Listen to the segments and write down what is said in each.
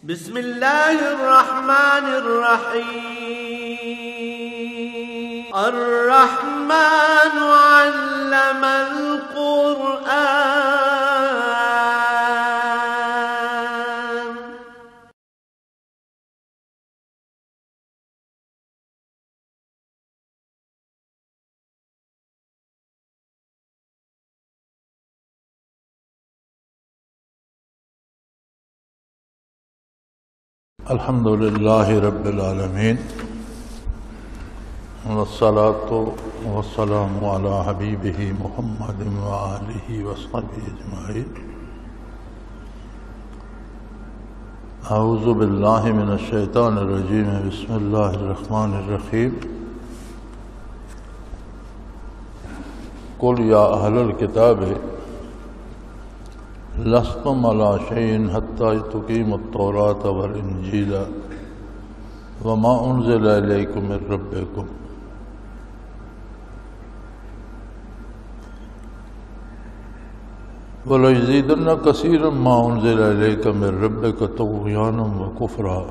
بسم الله الرحمن الرحيم الرحمن علم القرآن الحمد لله رب العالمين والصلاة والسلام على حبيبه محمد وآله وصحبه أجمعين. أعوذ بالله من الشيطان الرجيم. بسم الله الرحمن الرحيم. قل يا أهل الكتاب لستم على شيء حتى تقيموا التوراة والإنجيل وما أنزل إليكم من ربكم وليزيدن كثيرا ما أنزل إليك من ربك طغيانا وكفرا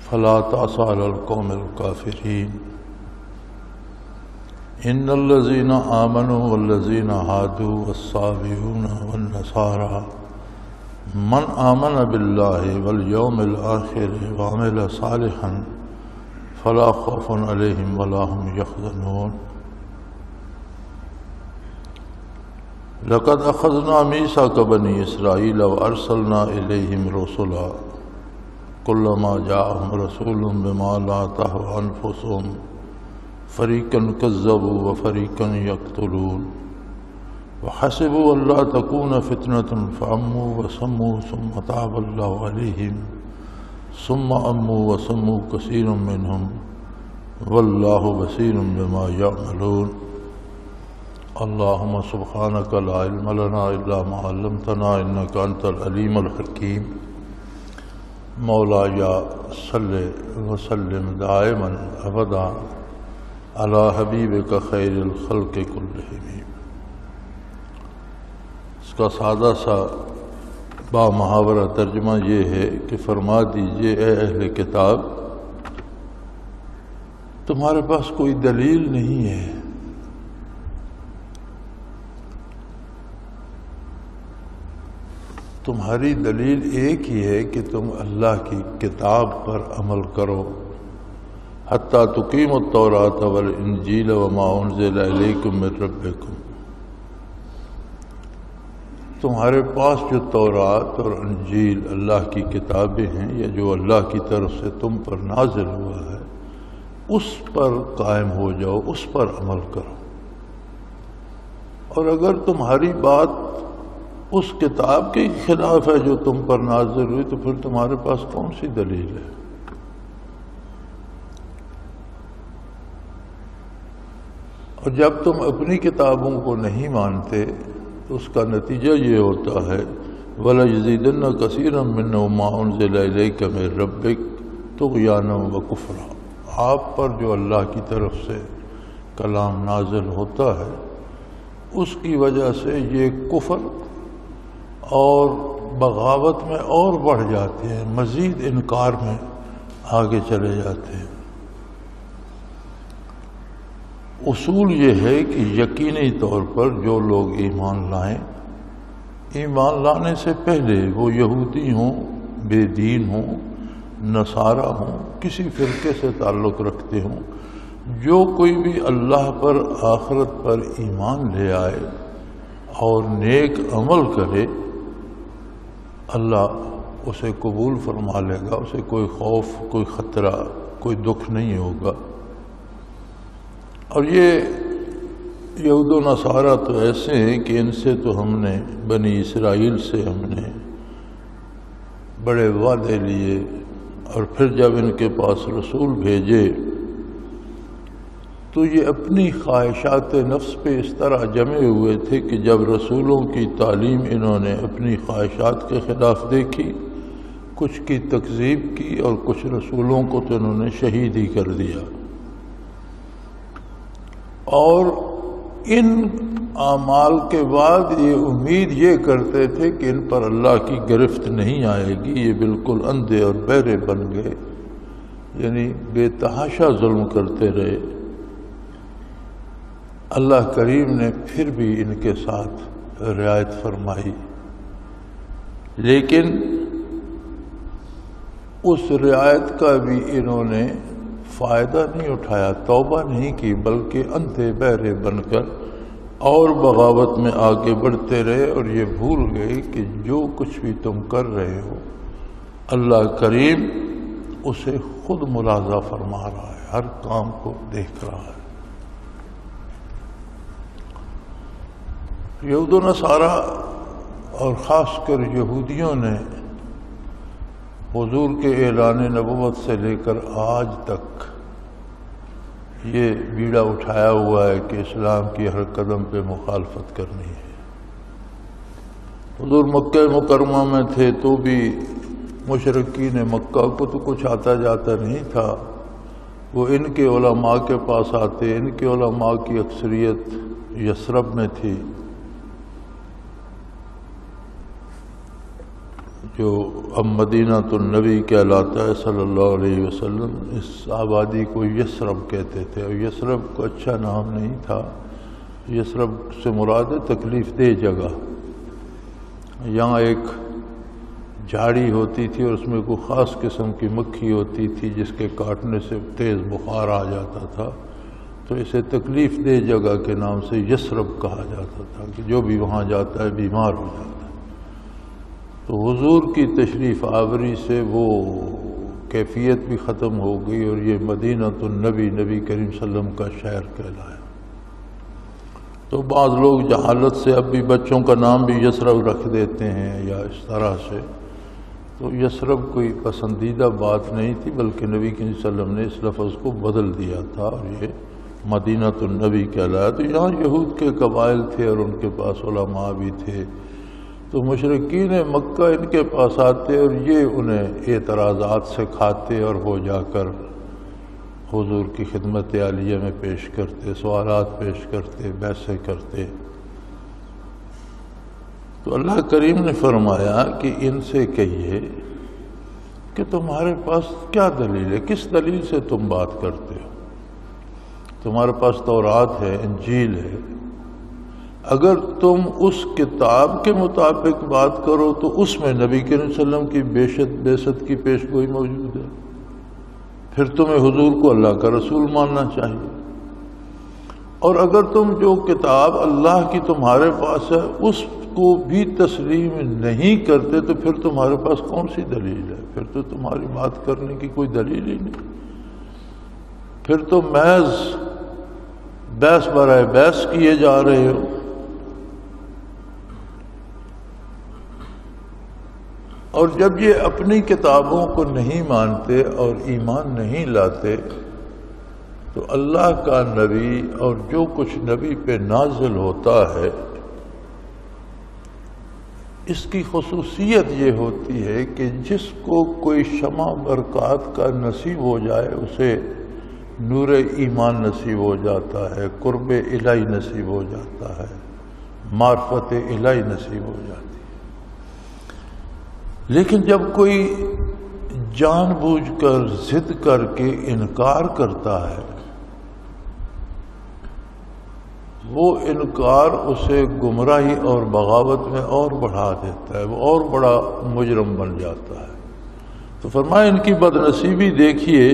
فلا تأس على القوم الكافرين. إن الذين آمنوا والذين هادوا والصابئون والنصارى من آمن بالله واليوم الآخر وعمل صالحا فلا خوف عليهم ولا هم يحزنون. لقد أخذنا ميثاق بني إسرائيل وأرسلنا إليهم رسلا كلما جاءهم رسول بما لا تهوى أنفسهم فریقاً کذبوا وفریقاً یقتلون وحسبوا ألا تكون فتنة فعموا وصموا ثم تاب الله عليهم ثم عموا وصموا كثير منهم والله بصير بما يعملون. اللهم سبحانك لا علم لنا إلا ما علمتنا إنك أنت العليم الحكيم. مولاي صل وسلم دائما أبدا علی حبیبک خیر الخلق کلہم. اس کا سادہ سا با محاورہ ترجمہ یہ ہے کہ فرما دیجئے اے اہل کتاب تمہارے پاس کوئی دلیل نہیں ہے، تمہاری دلیل ایک ہی ہے کہ تم اللہ کی کتاب پر عمل کرو. حتیٰ تقیموا التوراۃ والانجیل وما انزل الیکم من ربکم. تمہارے پاس جو تورات اور انجیل اللہ کی کتابیں ہیں یا جو اللہ کی طرف سے تم پر نازل ہوا ہے اس پر قائم ہو جاؤ، اس پر عمل کرو. اور اگر تمہاری بات اس کتاب کے خلاف ہے جو تم پر نازل ہوئی تو پھر تمہارے پاس کون سی دلیل ہے؟ اور جب تم اپنی کتابوں کو نہیں مانتے تو اس کا نتیجہ یہ ہوتا ہے وَلَيَزِيدَنَّ كَثِيرًا مِّنْهُم مَّا أُنزِلَ إِلَيْكَ مِن رَّبِّكَ طُغْيَانًا وَكُفْرًا. آپ پر جو اللہ کی طرف سے کلام نازل ہوتا ہے اس کی وجہ سے یہ کفر اور بغاوت میں اور بڑھ جاتے ہیں، مزید انکار میں آگے چلے جاتے ہیں. اصول یہ ہے کہ یقینی طور پر جو لوگ ایمان لائیں، ایمان لانے سے پہلے وہ یہودی ہوں، بے دین ہوں، نصارہ ہوں، کسی فرقے سے تعلق رکھتے ہوں، جو کوئی بھی اللہ پر آخرت پر ایمان لے آئے اور نیک عمل کرے اللہ اسے قبول فرما لے گا. اسے کوئی خوف، کوئی خطرہ، کوئی دکھ نہیں ہوگا. اور یہ یہود و نصارہ تو ایسے ہیں کہ ان سے تو ہم نے بنی اسرائیل سے ہم نے بڑے وعدے لیے اور پھر جب ان کے پاس رسول بھیجے تو یہ اپنی خواہشات نفس پہ اس طرح جمے ہوئے تھے کہ جب رسولوں کی تعلیم انہوں نے اپنی خواہشات کے خلاف دیکھی، کچھ کی تکذیب کی اور کچھ رسولوں کو تو انہوں نے شہید ہی کر دیا. اور ان اعمال کے بعد یہ امید یہ کرتے تھے کہ ان پر اللہ کی گرفت نہیں آئے گی، یہ بالکل اندھے اور بہرے بن گئے، یعنی بے تحاشا ظلم کرتے رہے۔ اللہ کریم نے پھر بھی ان کے ساتھ رعایت فرمائی، لیکن اس رعایت کا بھی انہوں نے فائدہ نہیں اٹھایا، توبہ نہیں کی، بلکہ اندھے بہرے بن کر اور بغاوت میں آگے بڑھتے رہے، اور یہ بھول گئے کہ جو کچھ بھی تم کر رہے ہو اللہ کریم اسے خود ملاحظہ فرما رہا ہے، ہر کام کو دیکھ رہا ہے۔ یہود و نصارہ اور خاص کر یہودیوں نے حضور کے اعلان نبوت سے لے کر آج تک یہ بیڑا اٹھایا ہوا ہے کہ اسلام کی ہر قدم پہ مخالفت کرنی ہے۔ حضور مکہ مکرمہ میں تھے تو بھی مشرکین مکہ کو تو کچھ آتا جاتا نہیں تھا، وہ ان کے علماء کے پاس آتے، ان کے علماء کی اکثریت یثرب میں تھی، جو اب مدینہ النبی کہلاتا ہے صلی اللہ علیہ وسلم۔ اس آبادی کو یثرب کہتے تھے، اور یثرب کو اچھا نام نہیں تھا۔ یثرب سے مراد ہے تکلیف دہ جگہ۔ یہاں ایک جھاڑی ہوتی تھی اور اس میں کوئی خاص قسم کی مکھی ہوتی تھی جس کے کاٹنے سے تیز بخار آ جاتا تھا، تو اسے تکلیف دہ جگہ کے نام سے یثرب کہا جاتا تھا کہ جو بھی وہاں جاتا ہے بیمار ہو جاتا ہے۔ تو حضور کی تشریف آوری سے وہ کیفیت بھی ختم ہو گئی، اور یہ مدینہ النبی، نبی کریم صلی اللہ علیہ وسلم کا شہر کہلایا۔ تو بعض لوگ جہالت سے اب بھی بچوں کا نام بھی یثرب رکھ دیتے ہیں یا اس طرح سے، تو یثرب کوئی پسندیدہ بات نہیں تھی، بلکہ نبی کریم صلی اللہ علیہ وسلم نے اس لفظ کو بدل دیا تھا اور یہ مدینہ النبی کہلایا۔ تو یہاں یہود کے قبائل تھے اور ان کے پاس علماء بھی تھے، تو مشرکین مکہ ان کے پاس آتے اور یہ انہیں اعتراضات سے کھاتے، اور وہ جا کر حضور کی خدمت عالیہ میں پیش کرتے، سوالات پیش کرتے، بحثیں کرتے۔ تو اللہ کریم نے فرمایا کہ ان سے کہیے کہ تمہارے پاس کیا دلیل ہے، کس دلیل سے تم بات کرتے ہو؟ تمہارے پاس تورات ہے، انجیل ہے، اگر تم اس کتاب کے مطابق بات کرو تو اس میں نبی کریم صلی اللہ علیہ وسلم کی بعثت کی پیش گوئی موجود ہے، پھر تمہیں حضور کو اللہ کا رسول ماننا چاہیے۔ اور اگر تم جو کتاب اللہ کی تمہارے پاس ہے اس کو بھی تسلیم نہیں کرتے تو پھر تمہارے پاس کون سی دلیل ہے؟ پھر تو تمہاری بات کرنے کی کوئی دلیل ہی نہیں، پھر تو محض بحث برائے بحث کیے جا رہے ہو۔ اور جب یہ اپنی کتابوں کو نہیں مانتے اور ایمان نہیں لاتے تو اللہ کا نبی اور جو کچھ نبی پہ نازل ہوتا ہے اس کی خصوصیت یہ ہوتی ہے کہ جس کو کوئی شمع برکات کا نصیب ہو جائے اسے نور ایمان نصیب ہو جاتا ہے، قرب الہی نصیب ہو جاتا ہے، معرفت الہی نصیب ہو جاتی ہے۔ لیکن جب کوئی جان بوجھ کر ضد کر کے انکار کرتا ہے وہ انکار اسے گمراہی اور بغاوت میں اور بڑھا دیتا ہے، وہ اور بڑا مجرم بن جاتا ہے۔ تو فرمایا ان کی بد نصیبی دیکھیے،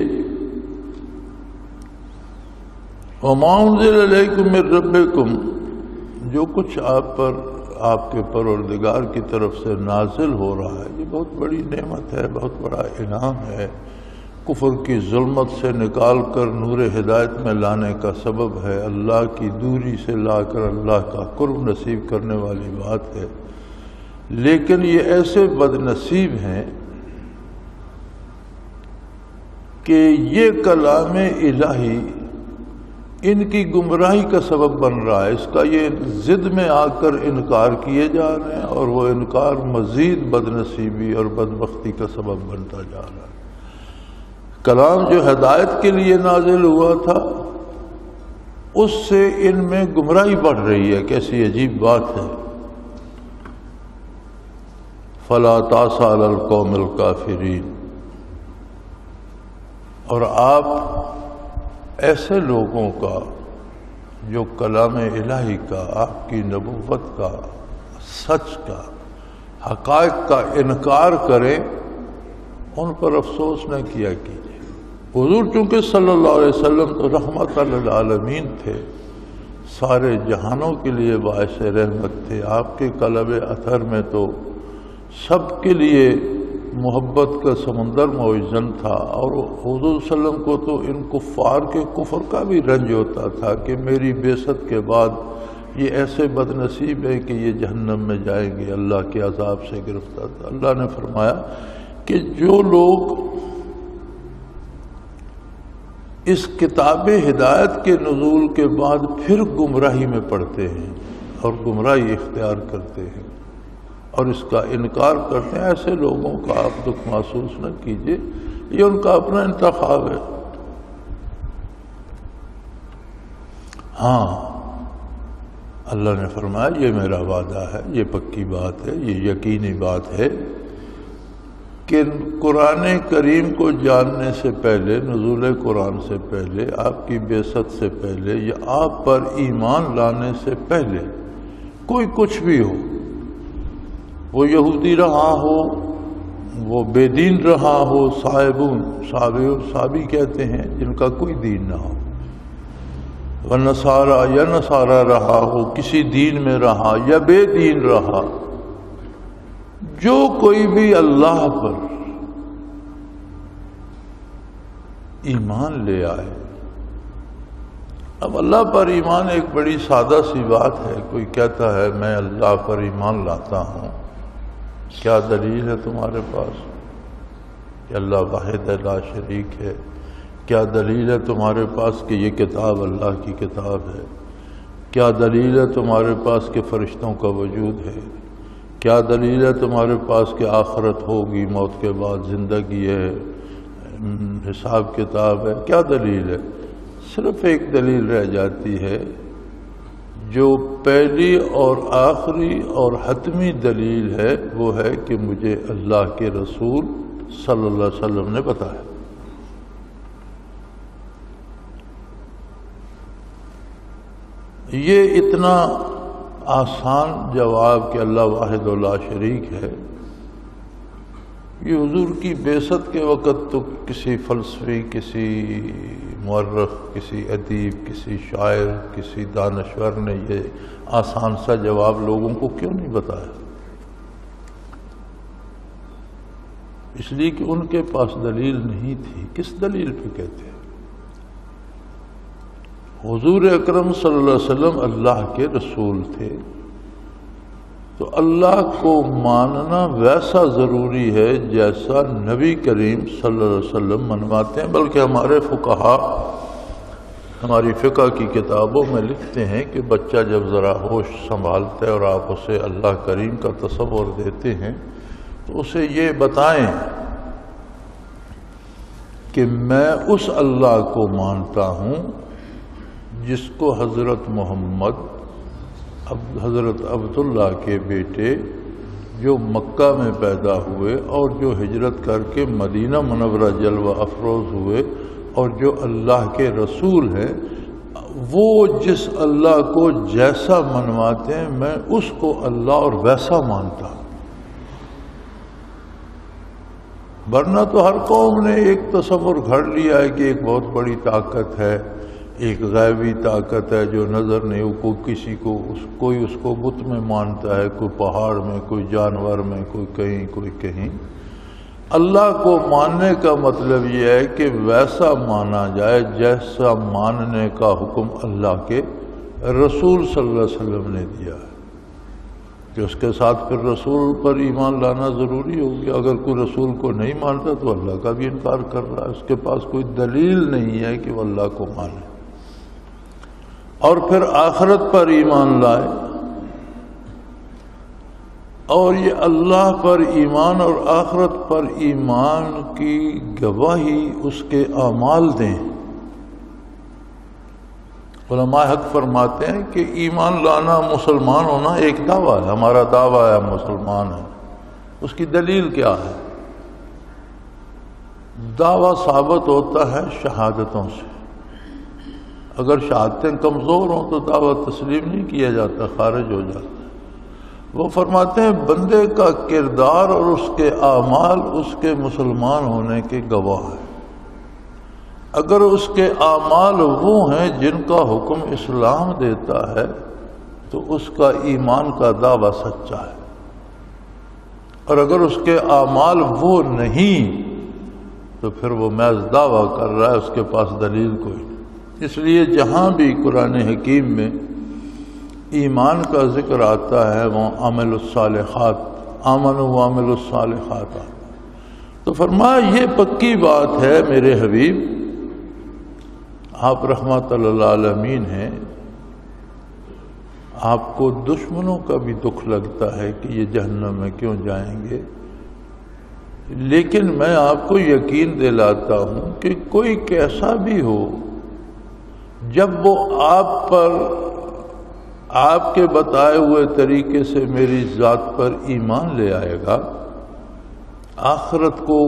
وَمَا أُنزِلَ إِلَيْكُم مِّن رَّبِّكُم، جو کچھ آپ کے پروردگار کی طرف سے نازل ہو رہا ہے یہ بہت بڑی نعمت ہے، بہت بڑا انعام ہے، کفر کی ظلمت سے نکال کر نور ہدایت میں لانے کا سبب ہے، اللہ کی دوری سے لا کر اللہ کا قرب نصیب کرنے والی بات ہے۔ لیکن یہ ایسے بد نصیب ہیں کہ یہ کلام الہی ان کی گمراہی کا سبب بن رہا ہے، اس کا یہ ضد میں آ کر انکار کیے جا رہے ہیں اور وہ انکار مزید بد نصیبی اور بدبختی کا سبب بنتا جا رہا ہے۔ کلام جو ہدایت کے لیے نازل ہوا تھا اس سے ان میں گمراہی بڑھ رہی ہے. کیسی عجیب بات ہے. فلا تأس علی القوم الکافرین. اور آپ ایسے لوگوں کا جو کلام الہی کا، آپ کی نبوت کا، سچ کا، حقائق کا انکار کریں، ان پر افسوس نہ کیا کیجیے. حضور چونکہ صلی اللہ علیہ وسلم تو رحمت للعالمین تھے، سارے جہانوں کے لیے باعث رحمت تھے. آپ کے قلب اثر میں تو سب کے لیے محبت کا سمندر موجزن تھا. اور حضور صلی اللہ علیہ وسلم کو تو ان کفار کے کفر کا بھی رنج ہوتا تھا کہ میری بعثت کے بعد یہ ایسے بد نصیب ہیں کہ یہ جہنم میں جائیں گے، اللہ کے عذاب سے گرفتار تھا. اللہ نے فرمایا کہ جو لوگ اس کتاب ہدایت کے نزول کے بعد پھر گمراہی میں پڑتے ہیں اور گمراہی اختیار کرتے ہیں اور اس کا انکار کرتے ہیں، ایسے لوگوں کا آپ دکھ محسوس نہ کیجیے. یہ ان کا اپنا انتخاب ہے. ہاں، اللہ نے فرمایا یہ میرا وعدہ ہے، یہ پکی بات ہے، یہ یقینی بات ہے کہ قرآن کریم کو جاننے سے پہلے، نزول قرآن سے پہلے، آپ کی بعثت سے پہلے یا آپ پر ایمان لانے سے پہلے کوئی کچھ بھی ہو، وہ یہودی رہا ہو، وہ بے دین رہا ہو، صابی کہتے ہیں جن کا کوئی دین نہ ہو، وہ نصارہ یا نصارہ رہا ہو، کسی دین میں رہا یا بے دین رہا، جو کوئی بھی اللہ پر ایمان لے آئے. اب اللہ پر ایمان ایک بڑی سادہ سی بات ہے. کوئی کہتا ہے میں اللہ پر ایمان لاتا ہوں، کیا دلیل ہے تمہارے پاس کہ اللہ واحد لا شریک ہے؟ کیا دلیل ہے تمہارے پاس کہ یہ کتاب اللہ کی کتاب ہے؟ کیا دلیل ہے تمہارے پاس کہ فرشتوں کا وجود ہے؟ کیا دلیل ہے تمہارے پاس کہ آخرت ہوگی، موت کے بعد زندگی ہے، حساب کتاب ہے؟ کیا دلیل ہے؟ صرف ایک دلیل رہ جاتی ہے جو پہلی اور آخری اور حتمی دلیل ہے، وہ ہے کہ مجھے اللہ کے رسول صلی اللہ علیہ وسلم نے بتایا. یہ اتنا آسان جواب کہ اللہ واحد لا شریک ہے، یہ حضور کی بعثت کے وقت تو کسی فلسفی، کسی مورخ، کسی ادیب، کسی شاعر، کسی دانشور نے یہ آسان سا جواب لوگوں کو کیوں نہیں بتایا؟ اس لیے کہ ان کے پاس دلیل نہیں تھی. کس دلیل پہ کہتے ہیں؟ حضور اکرم صلی اللہ علیہ وسلم اللہ کے رسول تھے، تو اللہ کو ماننا ویسا ضروری ہے جیسا نبی کریم صلی اللہ علیہ وسلم منواتے ہیں. بلکہ ہمارے فقہا ہماری فقہ کی کتابوں میں لکھتے ہیں کہ بچہ جب ذرا ہوش سنبھالتا ہے اور آپ اسے اللہ کریم کا تصور دیتے ہیں تو اسے یہ بتائیں کہ میں اس اللہ کو مانتا ہوں جس کو حضرت محمد، حضرت عبداللہ کے بیٹے جو مکہ میں پیدا ہوئے اور جو ہجرت کر کے مدینہ منورہ جلوہ افروز ہوئے اور جو اللہ کے رسول ہیں، وہ جس اللہ کو جیسا منواتے ہیں میں اس کو اللہ اور ویسا مانتا ہوں. ورنہ تو ہر قوم نے ایک تصور گھڑ لیا ہے کہ ایک بہت بڑی طاقت ہے، ایک غیبی طاقت ہے جو نظر نہیں ہو. کوئی اس کو بت میں مانتا ہے، کوئی پہاڑ میں، کوئی جانور میں، کوئی کہیں کوئی کہیں. اللہ کو ماننے کا مطلب یہ ہے کہ ویسا مانا جائے جیسا ماننے کا حکم اللہ کے رسول صلی اللہ علیہ وسلم نے دیا ہے. کہ اس کے ساتھ پھر رسول پر ایمان لانا ضروری ہو گیا. اگر کوئی رسول کو نہیں مانتا تو اللہ کا بھی انکار کر رہا ہے، اس کے پاس کوئی دلیل نہیں ہے کہ وہ اللہ کو مانے. اور پھر آخرت پر ایمان لائے اور یہ اللہ پر ایمان اور آخرت پر ایمان کی گواہی اس کے اعمال دیں. علماء حق فرماتے ہیں کہ ایمان لانا، مسلمان ہونا ایک دعویٰ ہے، ہمارا دعویٰ ہے مسلمان ہے، اس کی دلیل کیا ہے؟ دعویٰ ثابت ہوتا ہے شہادتوں سے، اگر شہادتیں کمزور ہوں تو دعویٰ تسلیم نہیں کیا جاتا، خارج ہو جاتا ہے۔ وہ فرماتے ہیں بندے کا کردار اور اس کے اعمال اس کے مسلمان ہونے کے گواہ ہیں۔ اگر اس کے اعمال وہ ہیں جن کا حکم اسلام دیتا ہے تو اس کا ایمان کا دعویٰ سچا ہے، اور اگر اس کے اعمال وہ نہیں تو پھر وہ محض دعویٰ کر رہا ہے، اس کے پاس دلیل کوئی نہیں۔ اس لیے جہاں بھی قرآن حکیم میں ایمان کا ذکر آتا ہے وہ عمل الصالحات، آمنوا وعملوا الصالحات آتا ہے، تو فرمایا یہ پکی بات ہے میرے حبیب، آپ رحمت للعالمین ہیں، آپ کو دشمنوں کا بھی دکھ لگتا ہے کہ یہ جہنم میں کیوں جائیں گے، لیکن میں آپ کو یقین دلاتا ہوں کہ کوئی کیسا بھی ہو، جب وہ آپ پر آپ کے بتائے ہوئے طریقے سے میری ذات پر ایمان لے آئے گا، آخرت کو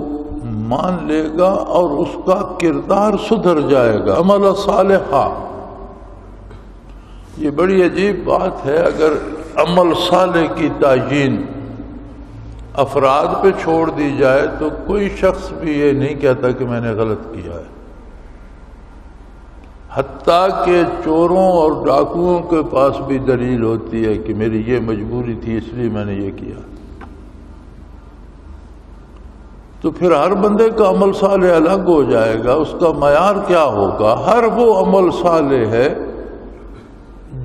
مان لے گا اور اس کا کردار سدھر جائے گا، عمل صالحہ۔ یہ بڑی عجیب بات ہے، اگر عمل صالح کی تعیین افراد پہ چھوڑ دی جائے تو کوئی شخص بھی یہ نہیں کہتا کہ میں نے غلط کیا ہے، حتیٰ کہ چوروں اور ڈاکوؤں کے پاس بھی دلیل ہوتی ہے کہ میری یہ مجبوری تھی اس لیے میں نے یہ کیا۔ تو پھر ہر بندے کا عمل صالح الگ ہو جائے گا، اس کا معیار کیا ہوگا؟ ہر وہ عمل صالح ہے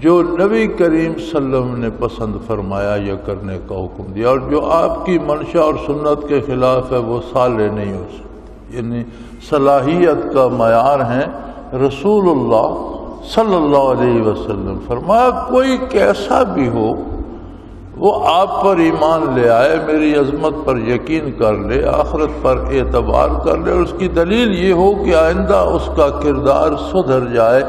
جو نبی کریم صلی اللہ علیہ وسلم نے پسند فرمایا یا کرنے کا حکم دیا، اور جو آپ کی منشا اور سنت کے خلاف ہے وہ صالح نہیں ہو سکتا۔ یعنی صلاحیت کا معیار ہے رسول اللہ صلی اللہ علیہ وسلم۔ فرمایا کوئی کیسا بھی ہو وہ آپ پر ایمان لے آئے، میری عظمت پر یقین کر لے، آخرت پر اعتبار کر لے، اور اس کی دلیل یہ ہو کہ آئندہ اس کا کردار سدھر جائے،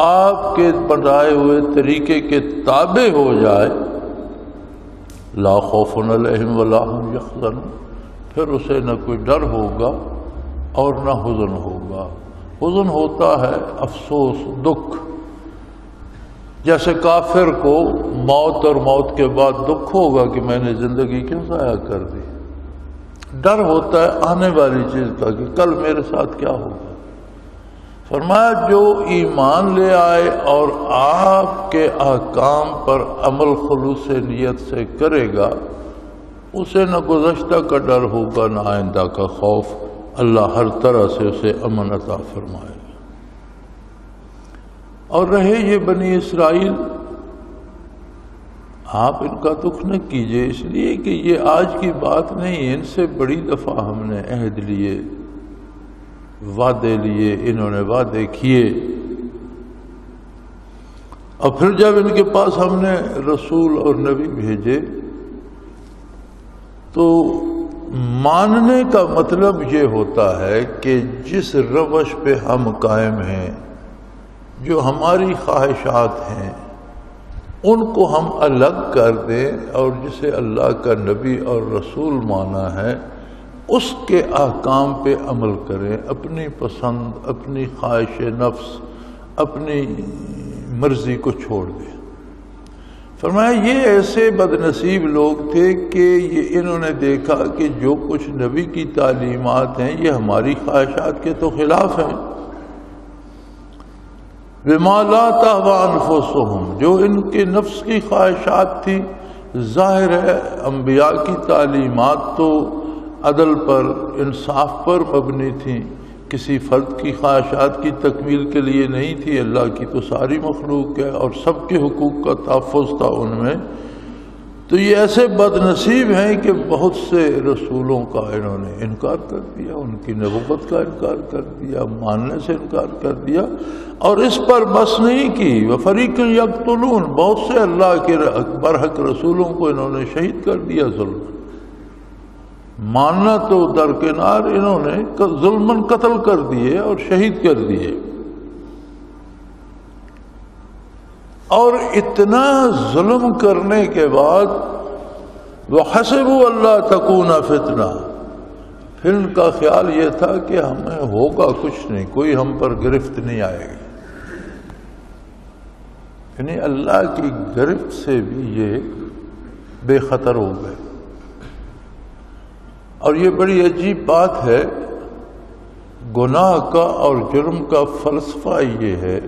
آپ کے بتائے ہوئے طریقے کے تابع ہو جائے، لا خوف علیہم ولا هم یحزنون، پھر اسے نہ کوئی ڈر ہوگا اور نہ حزن ہوگا۔ حزن ہوتا ہے افسوس، دکھ، جیسے کافر کو موت اور موت کے بعد دکھ ہوگا کہ میں نے زندگی کیوں ضائع کر دی۔ ڈر ہوتا ہے آنے والی چیز کا کہ کل میرے ساتھ کیا ہوگا۔ فرمایا جو ایمان لے آئے اور آپ کے احکام پر عمل خلوص نیت سے کرے گا، اسے نہ گزشتہ کا ڈر ہوگا نہ آئندہ کا خوف، اللہ ہر طرح سے اسے امن عطا فرمائے گا۔ اور رہے یہ بنی اسرائیل، آپ ان کا دکھ نہ کیجئے، اس لیے کہ یہ آج کی بات نہیں، ان سے بڑی دفعہ ہم نے عہد لیے، وعدے لیے، انہوں نے وعدے کیے، اور پھر جب ان کے پاس ہم نے رسول اور نبی بھیجے تو ماننے کا مطلب یہ ہوتا ہے کہ جس روش پہ ہم قائم ہیں، جو ہماری خواہشات ہیں، ان کو ہم الگ کر دیں، اور جسے اللہ کا نبی اور رسول مانا ہے اس کے احکام پہ عمل کریں، اپنی پسند، اپنی خواہش نفس، اپنی مرضی کو چھوڑ دیں۔ فرمایا یہ ایسے بد نصیب لوگ تھے کہ یہ انہوں نے دیکھا کہ جو کچھ نبی کی تعلیمات ہیں یہ ہماری خواہشات کے تو خلاف ہیں، بما لا تهوى انفسهم، جو ان کے نفس کی خواہشات تھی۔ ظاہر ہے انبیاء کی تعلیمات تو عدل پر، انصاف پر مبنی تھیں، کسی فرد کی خواہشات کی تکمیل کے لیے نہیں تھی، اللہ کی تو ساری مخلوق ہے اور سب کے حقوق کا تحفظ تھا ان میں۔ تو یہ ایسے بد نصیب ہیں کہ بہت سے رسولوں کا انہوں نے انکار کر دیا، ان کی نبوت کا انکار کر دیا، ماننے سے انکار کر دیا، اور اس پر بس نہیں کی، وَفَرِيقٌ يَقْتُلُونَ، بہت سے اللہ کے برحق رسولوں کو انہوں نے شہید کر دیا ظلم۔ ماننا تو درکنار، انہوں نے ظلماً قتل کر دیے اور شہید کر دیے۔ اور اتنا ظلم کرنے کے بعد وَحَسِبُوا أَلَّا تَكُونَ فِتْنَةً، پھر ان کا خیال یہ تھا کہ ہمیں ہوگا کچھ نہیں، کوئی ہم پر گرفت نہیں آئے گی، یعنی اللہ کی گرفت سے بھی یہ بے خطر ہو گئے۔ اور یہ بڑی عجیب بات ہے، گناہ کا اور جرم کا فلسفہ یہ ہے،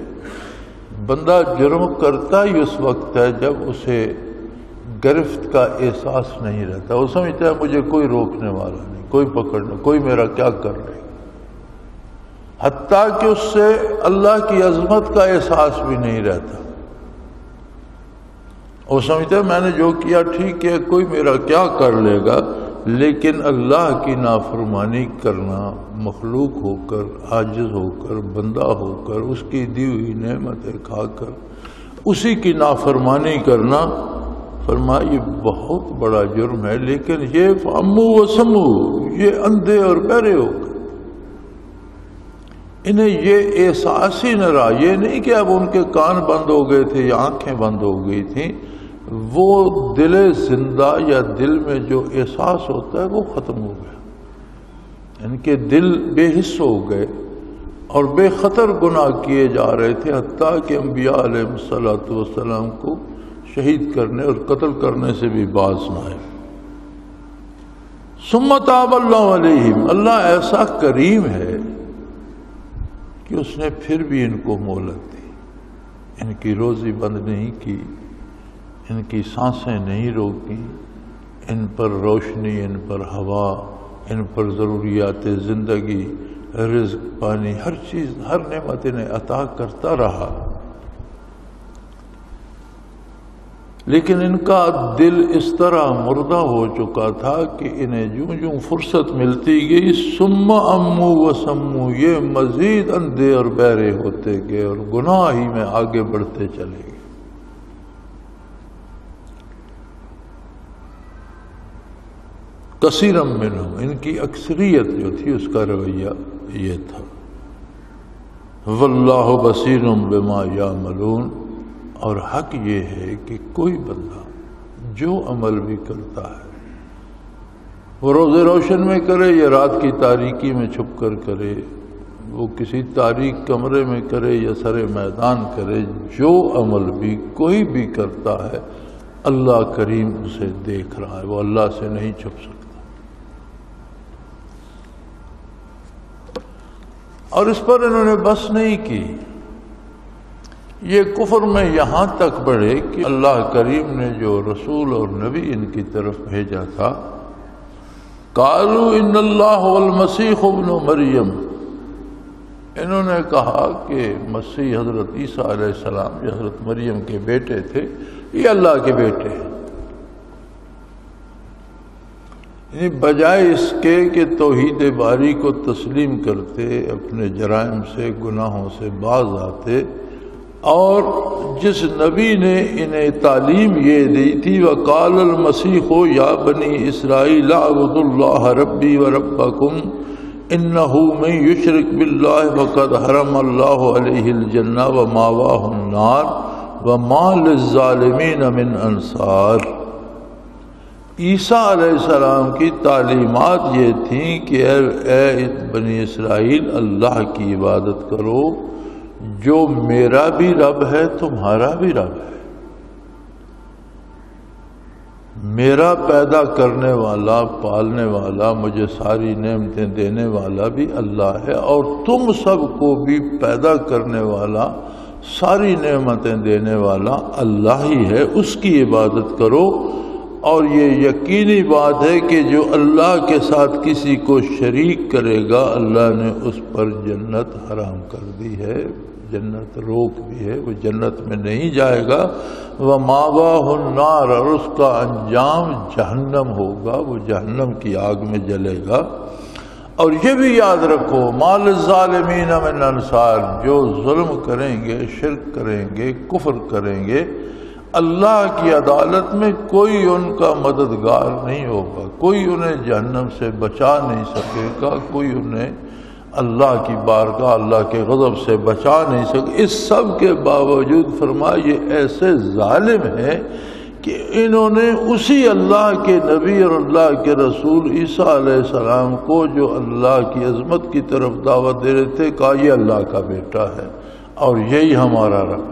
بندہ جرم کرتا ہی اس وقت ہے جب اسے گرفت کا احساس نہیں رہتا، وہ سمجھتا ہے مجھے کوئی روکنے والا نہیں، کوئی پکڑنا، کوئی میرا کیا کر لے گا، حتیٰ کہ اس سے اللہ کی عظمت کا احساس بھی نہیں رہتا۔ وہ سمجھتا ہے میں نے جو کیا ٹھیک ہے، کوئی میرا کیا کر لے گا، لیکن اللہ کی نافرمانی کرنا، مخلوق ہو کر، عاجز ہو کر، بندہ ہو کر، اس کی دی ہوئی نعمتیں کھا کر اسی کی نافرمانی کرنا، فرمایا یہ بہت بڑا جرم ہے۔ لیکن یہ فَأَمُّوا وَسَمُّوا، یہ اندھے اور بہرے ہو گئے، انہیں یہ احساس ہی نہ رہا، یہ نہیں کہ اب ان کے کان بند ہو گئے تھے یا آنکھیں بند ہو گئی تھیں، وہ دل زندہ یا دل میں جو احساس ہوتا ہے وہ ختم ہو گیا، ان کے دل بے حس ہو گئے اور بے خطر گناہ کیے جا رہے تھے، حتیٰ کہ انبیاء علیہ السلام کو شہید کرنے اور قتل کرنے سے بھی باز نہ آئے۔ ثم تاب اللہ علیہم، اللہ ایسا کریم ہے کہ اس نے پھر بھی ان کو مہلت دی، ان کی روزی بند نہیں کی، ان کی سانسیں نہیں روکی، ان پر روشنی، ان پر ہوا، ان پر ضروریات زندگی، رزق، پانی، ہر چیز، ہر نعمت انہیں عطا کرتا رہا۔ لیکن ان کا دل اس طرح مردہ ہو چکا تھا کہ انہیں جوں جوں فرصت ملتی گئی ثم امو و سمو، یہ مزید اندھے اور بہرے ہوتے گئے اور گناہ ہی میں آگے بڑھتے چلے گئے۔ کثیرم منہم، ان کی اکثریت جو تھی اس کا رویہ یہ تھا۔ واللہ بصیر بما یعملون، اور حق یہ ہے کہ کوئی بندہ جو عمل بھی کرتا ہے وہ روز روشن میں کرے یا رات کی تاریکی میں چھپ کر کرے، وہ کسی تاریک کمرے میں کرے یا سر میدان کرے، جو عمل بھی کوئی بھی کرتا ہے اللہ کریم اسے دیکھ رہا ہے، وہ اللہ سے نہیں چھپ سکتا۔ اور اس پر انہوں نے بس نہیں کی، یہ کفر میں یہاں تک بڑھے کہ اللہ کریم نے جو رسول اور نبی ان کی طرف بھیجا تھا، قالوا ان اللہ والمسیح ابن مریم، انہوں نے کہا کہ مسیح حضرت عیسیٰ علیہ السلام جو حضرت مریم کے بیٹے تھے، یہ اللہ کے بیٹے ہیں، یعنی بجائے اس کے کہ توحید باری کو تسلیم کرتے، اپنے جرائم سے، گناہوں سے باز آتے، اور جس نبی نے انہیں تعلیم یہ دی تھی وَقَالَ الْمَسِيحُ يَا بَنِي إِسْرَائِيلَ اعْبُدُوا اللَّهَ رَبِّي وَرَبَّكُمْ إِنَّهُ مَن يُشْرِكْ بِاللَّهِ فَقَدْ حَرَمَ اللَّهُ عَلَيْهِ الْجَنَّةَ وَمَأْوَاهُ النَّارُ وَمَا لِلظَّالِمِينَ مِنْ أَنصَارٍ۔ عیسیٰ علیہ السلام کی تعلیمات یہ تھیں کہ اے بنی اسرائیل، اللہ کی عبادت کرو، جو میرا بھی رب ہے تمہارا بھی رب ہے، میرا پیدا کرنے والا، پالنے والا، مجھے ساری نعمتیں دینے والا بھی اللہ ہے، اور تم سب کو بھی پیدا کرنے والا، ساری نعمتیں دینے والا اللہ ہی ہے، اس کی عبادت کرو۔ اور یہ یقینی بات ہے کہ جو اللہ کے ساتھ کسی کو شریک کرے گا، اللہ نے اس پر جنت حرام کر دی ہے، جنت روک دی ہے، وہ جنت میں نہیں جائے گا۔ وَمَأْوَاهُ النَّارُ، اور اس کا انجام جہنم ہوگا، وہ جہنم کی آگ میں جلے گا۔ اور یہ بھی یاد رکھو مَا لِلظَّالِمِينَ مِنْ أَنصَارٍ، جو ظلم کریں گے، شرک کریں گے، کفر کریں گے، اللہ کی عدالت میں کوئی ان کا مددگار نہیں ہوگا، کوئی انہیں جہنم سے بچا نہیں سکے گا، کوئی انہیں اللہ کی بارگاہ اللہ کے غضب سے بچا نہیں سکے۔ اس سب کے باوجود فرمایا یہ ایسے ظالم ہیں کہ انہوں نے اسی اللہ کے نبی اور اللہ کے رسول عیسیٰ علیہ السلام کو جو اللہ کی عظمت کی طرف دعوت دے رہے تھے کہا یہ اللہ کا بیٹا ہے اور یہی ہمارا رب۔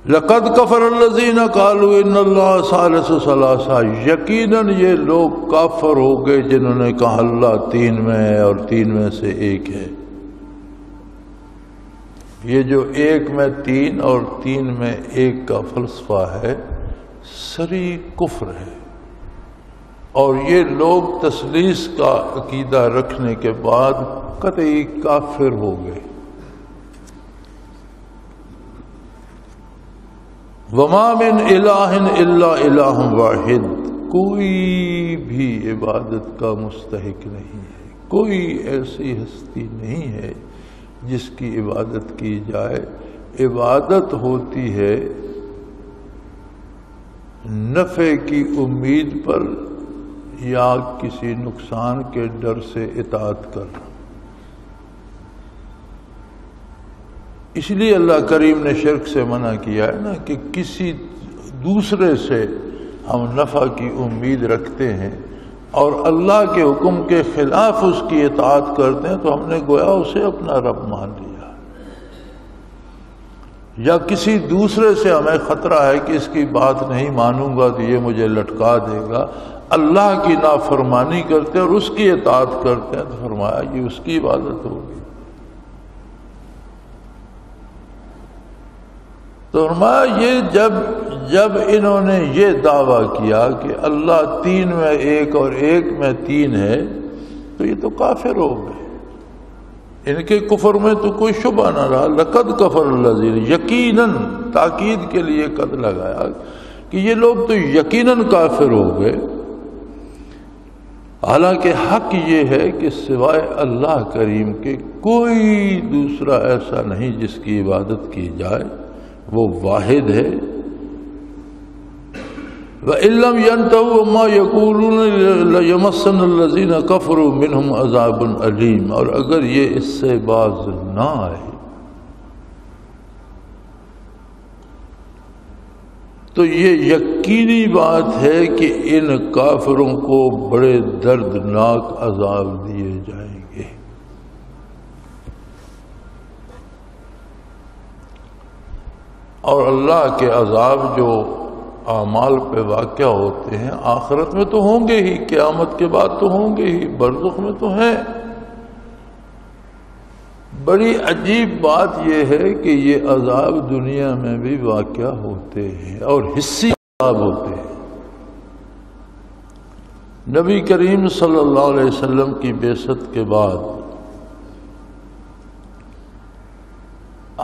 لقد کفر الذین قالوا ان اللہ ثالث ثلاثہ، یقیناً یہ لوگ کافر ہو گئے جنہوں نے کہا اللہ تین میں ہے اور تین میں سے ایک ہے۔ یہ جو ایک میں تین اور تین میں ایک کا فلسفہ ہے صریح کفر ہے، اور یہ لوگ تثلیث کا عقیدہ رکھنے کے بعد قطعی کافر ہو گئے۔ وما من الہ الا الہ واحد، کوئی بھی عبادت کا مستحق نہیں ہے، کوئی ایسی ہستی نہیں ہے جس کی عبادت کی جائے۔ عبادت ہوتی ہے نفع کی امید پر یا کسی نقصان کے ڈر سے اطاعت کرنا۔ اس لیے اللہ کریم نے شرک سے منع کیا ہے نا کہ کسی دوسرے سے ہم نفع کی امید رکھتے ہیں اور اللہ کے حکم کے خلاف اس کی اطاعت کرتے ہیں تو ہم نے گویا اسے اپنا رب مان لیا۔ یا کسی دوسرے سے ہمیں خطرہ ہے کہ اس کی بات نہیں مانوں گا تو یہ مجھے لٹکا دے گا، اللہ کی نافرمانی کرتے ہیں اور اس کی اطاعت کرتے ہیں تو فرمایا یہ اس کی عبادت ہوگی۔ تو فرمایا یہ جب انہوں نے یہ دعویٰ کیا کہ اللہ تین میں ایک اور ایک میں تین ہے تو یہ تو کافر ہو گئے، ان کے کفر میں تو کوئی شبہ نہ رہا۔ لقد کفر الذین، یقیناً تاکید کے لیے قد لگایا کہ یہ لوگ تو یقیناً کافر ہو گئے۔ حالانکہ حق یہ ہے کہ سوائے اللہ کریم کے کوئی دوسرا ایسا نہیں جس کی عبادت کی جائے، وہ واحد ہے۔ وَإِن لَّمْ يَنْتَهُوا عَمَّا يَقُولُونَ لَيَمَسَّنَّ الَّذِينَ كَفَرُوا مِنْهُمْ عَذَابٌ أَلِيمٌ، اور اگر یہ اس سے باز نہ آئے تو یہ یقینی بات ہے کہ ان کافروں کو بڑے دردناک عذاب دیے جائیں گے۔ اور اللہ کے عذاب جو اعمال پہ واقع ہوتے ہیں آخرت میں تو ہوں گے ہی، قیامت کے بعد تو ہوں گے ہی، برزخ میں تو ہیں۔ بڑی عجیب بات یہ ہے کہ یہ عذاب دنیا میں بھی واقع ہوتے ہیں اور حصی عذاب ہوتے ہیں۔ نبی کریم صلی اللہ علیہ وسلم کی بعثت کے بعد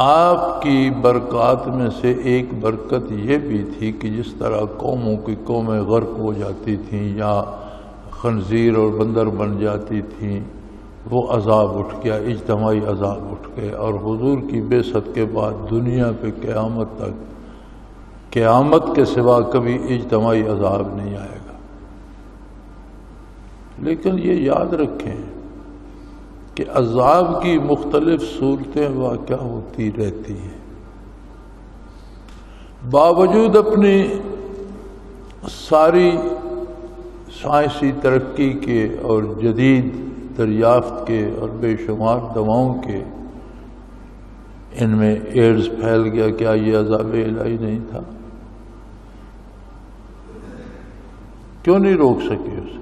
آپ کی برکات میں سے ایک برکت یہ بھی تھی کہ جس طرح قوموں کی قومیں غرق ہو جاتی تھیں یا خنزیر اور بندر بن جاتی تھیں، وہ عذاب اٹھ گیا، اجتماعی عذاب اٹھ گئے، اور حضور کی بعثت کے بعد دنیا پہ قیامت تک، قیامت کے سوا کبھی اجتماعی عذاب نہیں آئے گا۔ لیکن یہ یاد رکھیں کہ عذاب کی مختلف صورتیں واقع ہوتی رہتی ہیں۔ باوجود اپنی ساری سائنسی ترقی کے اور جدید دریافت کے اور بے شمار دواؤں کے، ان میں ایڈز پھیل گیا، کیا یہ عذاب الہی نہیں تھا؟ کیوں نہیں روک سکے اسے؟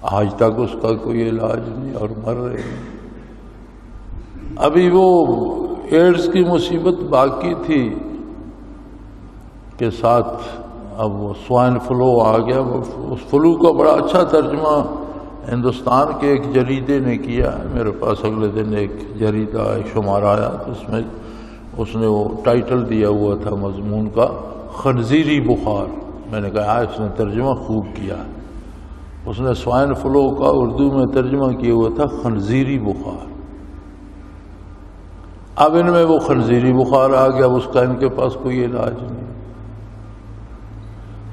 آج تک اس کا کوئی علاج نہیں اور مر رہے ہیں۔ ابھی وہ ایڈز کی مصیبت باقی تھی کے ساتھ اب وہ سوائن فلو آ گیا۔ اس فلو کا بڑا اچھا ترجمہ ہندوستان کے ایک جریدے نے کیا ہے۔ میرے پاس اگلے دن ایک جریدہ شمار آیا تو اس میں اس نے وہ ٹائٹل دیا ہوا تھا مضمون کا، خنزیری بخار۔ میں نے کہا اس نے ترجمہ خوب کیا۔ اس نے سوائن فلو کا اردو میں ترجمہ کیا ہوا تھا خنزیری بخار۔ اب ان میں وہ خنزیری بخار آ گیا، اس کا ان کے پاس کوئی علاج نہیں۔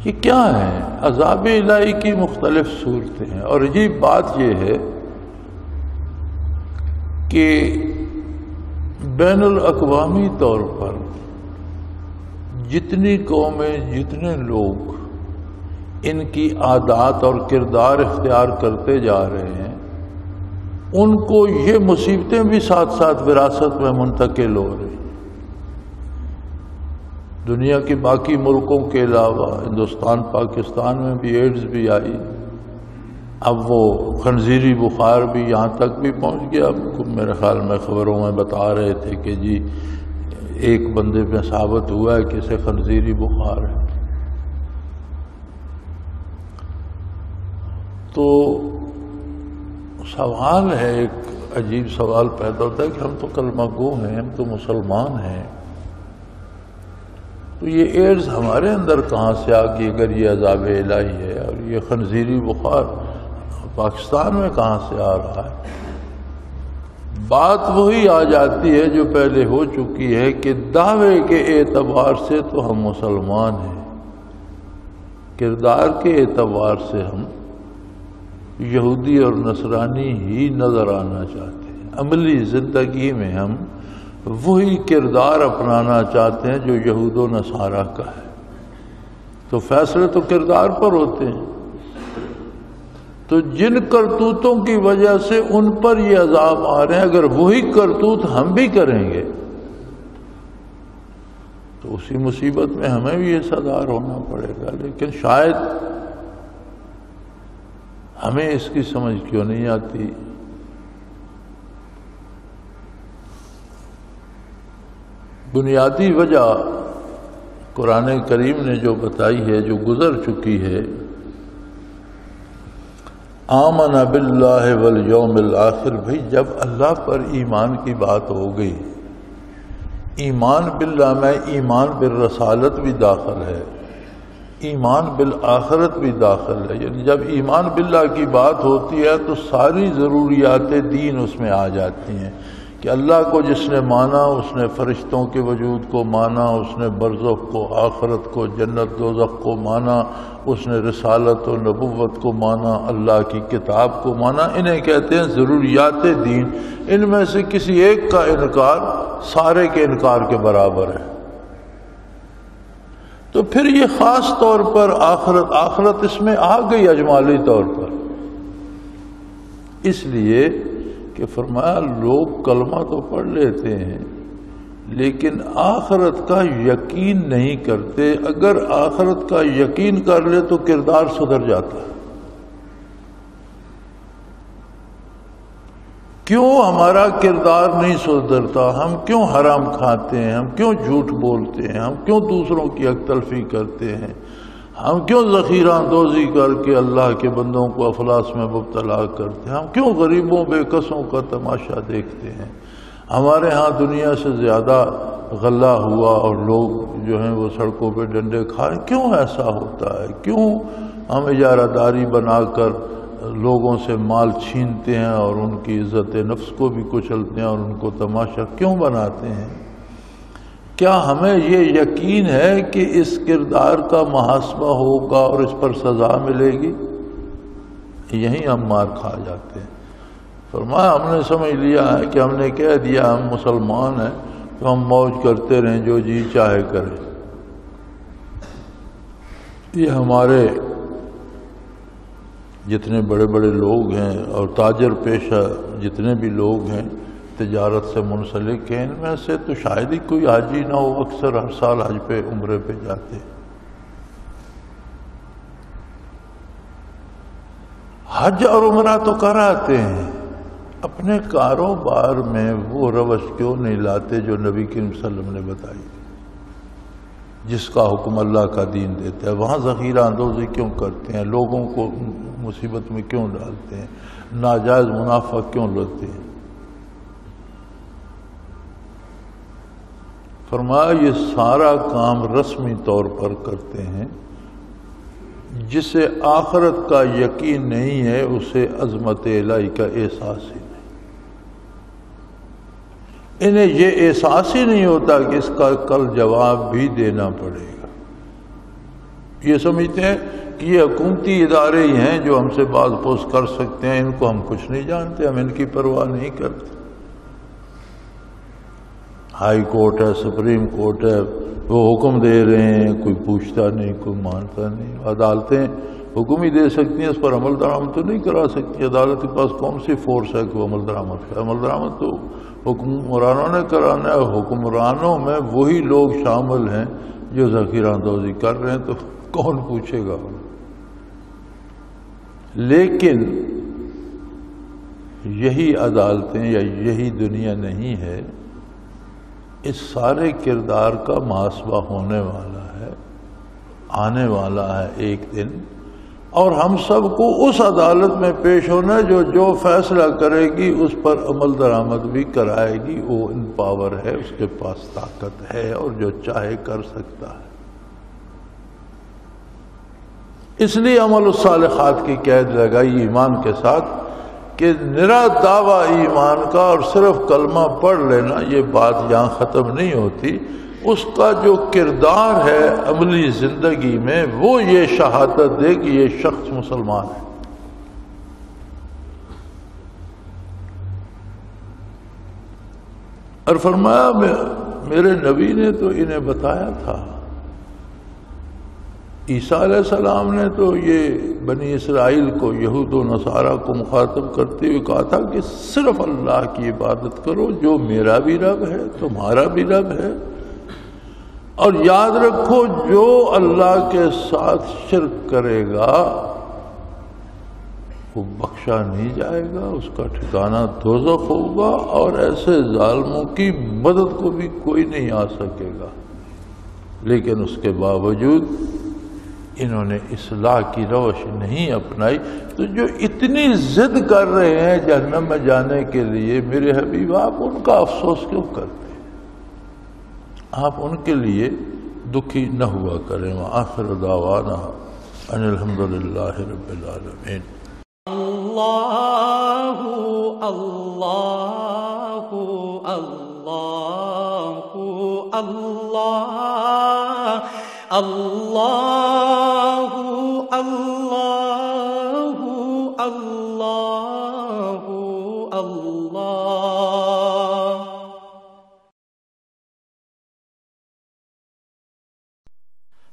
یہ کیا ہے؟ عذاب الہی کی مختلف صورتیں ہیں، اور عجیب بات یہ ہے کہ بین الاقوامی طور پر جتنی قومیں، جتنے لوگ ان کی عادات اور کردار اختیار کرتے جا رہے ہیں، ان کو یہ مصیبتیں بھی ساتھ ساتھ وراثت میں منتقل ہو رہی ہیں۔ دنیا کے باقی ملکوں کے علاوہ ہندوستان، پاکستان میں بھی ایڈز بھی آئی، اب وہ خنزیری بخار بھی یہاں تک بھی پہنچ گیا۔ میرے خیال میں خبروں میں بتا رہے تھے کہ جی ایک بندے میں ثابت ہوا ہے کہ اسے خنزیری بخار ہے۔ تو سوال ہے، ایک عجیب سوال پیدا ہوتا ہے کہ ہم تو کلمہ گو ہیں، ہم تو مسلمان ہیں، تو یہ ایڈز ہمارے اندر کہاں سے آ گئی اگر یہ عذاب الہی ہے؟ اور یہ خنزیری بخار پاکستان میں کہاں سے آ رہا ہے؟ بات وہی آ جاتی ہے جو پہلے ہو چکی ہے کہ دعوے کے اعتبار سے تو ہم مسلمان ہیں، کردار کے اعتبار سے ہم یہودی اور نصرانی ہی نظر آنا چاہتے ہیں۔ عملی زندگی میں ہم وہی کردار اپنانا چاہتے ہیں جو یہود و نصارہ کا ہے۔ تو فیصلے تو کردار پر ہوتے ہیں، تو جن کرتوتوں کی وجہ سے ان پر یہ عذاب آ رہے ہیں، اگر وہی کرتوت ہم بھی کریں گے تو اسی مصیبت میں ہمیں بھی حصہ ہونا پڑے گا۔ لیکن شاید ہمیں اس کی سمجھ کیوں نہیں آتی؟ بنیادی وجہ قرآن کریم نے جو بتائی ہے، جو گزر چکی ہے، آمن باللہ والیوم الآخر، بھئی جب اللہ پر ایمان کی بات ہو گئی، ایمان باللہ میں ایمان بالرسالت بھی داخل ہے، ایمان بالآخرت بھی داخل ہے، یعنی جب ایمان باللہ کی بات ہوتی ہے تو ساری ضروریات دین اس میں آ جاتی ہیں کہ اللہ کو جس نے مانا، اس نے فرشتوں کے وجود کو مانا، اس نے برزخ کو، آخرت کو، جنت دوزخ کو مانا، اس نے رسالت و نبوت کو مانا، اللہ کی کتاب کو مانا، انہیں کہتے ہیں ضروریات دین۔ ان میں سے کسی ایک کا انکار سارے کے انکار کے برابر ہے۔ تو پھر یہ خاص طور پر آخرت اس میں آ گئی اجمالی طور پر، اس لیے کہ فرمایا لوگ کلمہ تو پڑھ لیتے ہیں لیکن آخرت کا یقین نہیں کرتے۔ اگر آخرت کا یقین کر لے تو کردار سدھر جاتا ہے۔ کیوں ہمارا کردار نہیں سدھرتا؟ ہم کیوں حرام کھاتے ہیں؟ ہم کیوں جھوٹ بولتے ہیں؟ ہم کیوں دوسروں کی حق تلفی کرتے ہیں؟ ہم کیوں ذخیرہ اندوزی کر کے اللہ کے بندوں کو افلاس میں مبتلا کرتے ہیں؟ ہم کیوں غریبوں بے کسوں کا تماشا دیکھتے ہیں؟ ہمارے ہاں دنیا سے زیادہ غلہ ہوا اور لوگ جو ہیں وہ سڑکوں پہ ڈنڈے کھائے، کیوں ایسا ہوتا ہے؟ کیوں ہم اجارہ داری بنا کر لوگوں سے مال چھینتے ہیں اور ان کی عزت نفس کو بھی کچلتے ہیں اور ان کو تماشا کیوں بناتے ہیں؟ کیا ہمیں یہ یقین ہے کہ اس کردار کا محاسبہ ہوگا اور اس پر سزا ملے گی؟ یہیں ہم مار کھا جاتے ہیں۔ فرمایا ہم نے سمجھ لیا ہے کہ ہم نے کہہ دیا ہم مسلمان ہیں تو ہم موج کرتے رہیں، جو جی چاہے کریں۔ یہ ہمارے جتنے بڑے بڑے لوگ ہیں اور تاجر پیشہ جتنے بھی لوگ ہیں، تجارت سے منسلک ہیں، ان میں سے تو شاید ہی کوئی حاجی نہ ہو، اکثر ہر سال حج پہ عمرے پہ جاتے ہیں۔ حج اور عمرہ تو کراتے ہیں، اپنے کاروبار میں وہ روش کیوں نہیں لاتے جو نبی کریم صلی اللہ علیہ وسلم نے بتائی، جس کا حکم اللہ کا دین دیتا ہے؟ وہاں ذخیرہ اندوزی کیوں کرتے ہیں؟ لوگوں کو مصیبت میں کیوں ڈالتے ہیں؟ ناجائز منافع کیوں لیتے ہیں؟ فرمایا یہ سارا کام رسمی طور پر کرتے ہیں، جسے آخرت کا یقین نہیں ہے اسے عظمت الہی کا احساس ہی نہیں۔ انہیں یہ احساس ہی نہیں ہوتا کہ اس کا کل جواب بھی دینا پڑے گا۔ یہ سمجھتے ہیں کہ یہ حکومتی ادارے ہی ہیں جو ہم سے باز پوس کر سکتے ہیں، ان کو ہم کچھ نہیں جانتے، ہم ان کی پرواہ نہیں کرتے۔ ہائی کورٹ ہے، سپریم کورٹ ہے، وہ حکم دے رہے ہیں، کوئی پوچھتا نہیں، کوئی مانتا نہیں۔ عدالتیں حکم ہی دے سکتی ہیں، اس پر عمل درآمد تو نہیں کرا سکتی۔ عدالت کے پاس کون سی فورس ہے کہ وہ عمل درآمد کرے؟ عمل درآمد تو حکمرانوں نے کرانا ہے، اور حکمرانوں میں وہی لوگ شامل ہیں جو ذخیرہ اندوزی کر رہے ہیں، تو کون پوچھے گا؟ لیکن یہی عدالتیں یا یہی دنیا نہیں ہے، اس سارے کردار کا محاسبہ ہونے والا ہے، آنے والا ہے ایک دن، اور ہم سب کو اس عدالت میں پیش ہونا ہے جو فیصلہ کرے گی اس پر عمل درآمد بھی کرائے گی۔ وہ ان پاور ہے، اس کے پاس طاقت ہے، اور جو چاہے کر سکتا ہے۔ اس لیے عمل الصالحات کی قید لگائی ایمان کے ساتھ کہ نرا دعویٰ ایمان کا اور صرف کلمہ پڑھ لینا یہ بات یہاں ختم نہیں ہوتی، اس کا جو کردار ہے عملی زندگی میں وہ یہ شہادت دے کہ یہ شخص مسلمان ہے۔ اور فرمایا میرے نبی نے تو انہیں بتایا تھا، عیسیٰ علیہ السلام نے تو یہ بنی اسرائیل کو، یہود و نصارہ کو مخاطب کرتے ہوئے کہا تھا کہ صرف اللہ کی عبادت کرو، جو میرا بھی رب ہے تمہارا بھی رب ہے، اور یاد رکھو جو اللہ کے ساتھ شرک کرے گا وہ بخشا نہیں جائے گا، اس کا ٹھکانہ دوزخ ہوگا، اور ایسے ظالموں کی مدد کو بھی کوئی نہیں آ سکے گا۔ لیکن اس کے باوجود انہوں نے اصلاح کی روش نہیں اپنائی، تو جو اتنی ضد کر رہے ہیں جہنم میں جانے کے لیے، میرے حبیب آپ ان کا افسوس کیوں کرتے؟ آپ ان کے لیے دکھی نہ ہوا کریں۔ وآخر دعوانا ان الحمدللہ رب العالمین۔ اللہ اللہ اللہ اللہ اللہ اللہ اللہ اللہ۔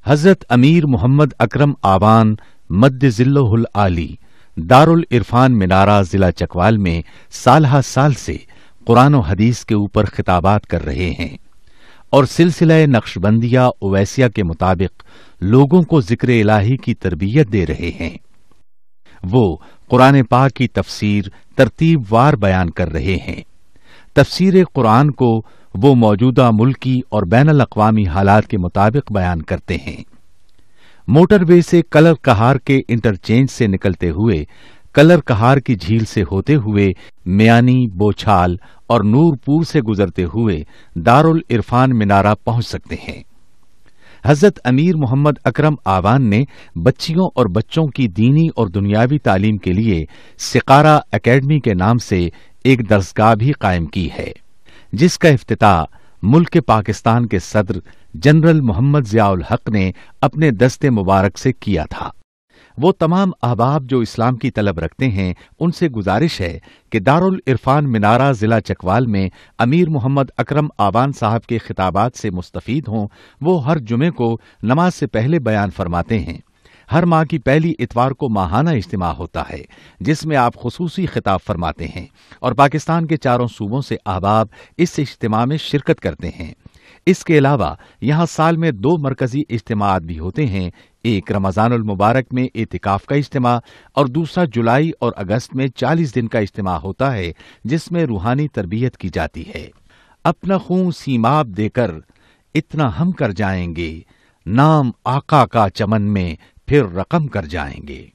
حضرت امیر محمد اکرم آوان مد ذلہ العالی دارالعرفان منارہ ضلع چکوال میں سالہ سال سے قرآن و حدیث کے اوپر خطابات کر رہے ہیں، اور سلسلہ نقشبندیہ اویسیہ کے مطابق لوگوں کو ذکر الہی کی تربیت دے رہے ہیں۔ وہ قرآن پاک کی تفسیر ترتیب وار بیان کر رہے ہیں۔ تفسیر قرآن کو وہ موجودہ ملکی اور بین الاقوامی حالات کے مطابق بیان کرتے ہیں۔ موٹر وے سے کلر کہار کے انٹرچینج سے نکلتے ہوئے، کلر کہار کی جھیل سے ہوتے ہوئے، میانی، بوچھال اور نور پور سے گزرتے ہوئے دارالعرفان منارہ پہنچ سکتے ہیں۔ حضرت امیر محمد اکرم آوان نے بچیوں اور بچوں کی دینی اور دنیاوی تعلیم کے لیے سقارہ اکیڈمی کے نام سے ایک درسگاہ بھی قائم کی ہے، جس کا افتتاح ملک پاکستان کے صدر جنرل محمد ضیاء الحق نے اپنے دست مبارک سے کیا تھا۔ وہ تمام احباب جو اسلام کی طلب رکھتے ہیں ان سے گزارش ہے کہ دارالعرفان منارہ ضلع چکوال میں امیر محمد اکرم آوان صاحب کے خطابات سے مستفید ہوں۔ وہ ہر جمعے کو نماز سے پہلے بیان فرماتے ہیں۔ ہر ماہ کی پہلی اتوار کو ماہانہ اجتماع ہوتا ہے جس میں آپ خصوصی خطاب فرماتے ہیں، اور پاکستان کے چاروں صوبوں سے احباب اس اجتماع میں شرکت کرتے ہیں۔ اس کے علاوہ یہاں سال میں 2 مرکزی اجتماعات بھی ہوتے ہیں، ایک رمضان المبارک میں اعتکاف کا اجتماع، اور دوسرا جولائی اور اگست میں 40 دن کا اجتماع ہوتا ہے جس میں روحانی تربیت کی جاتی ہے۔ اپنا خون سیماب دے کر اتنا ہم کر جائیں گے، نام آقا کا چمن میں پھر رقم کر جائیں گے۔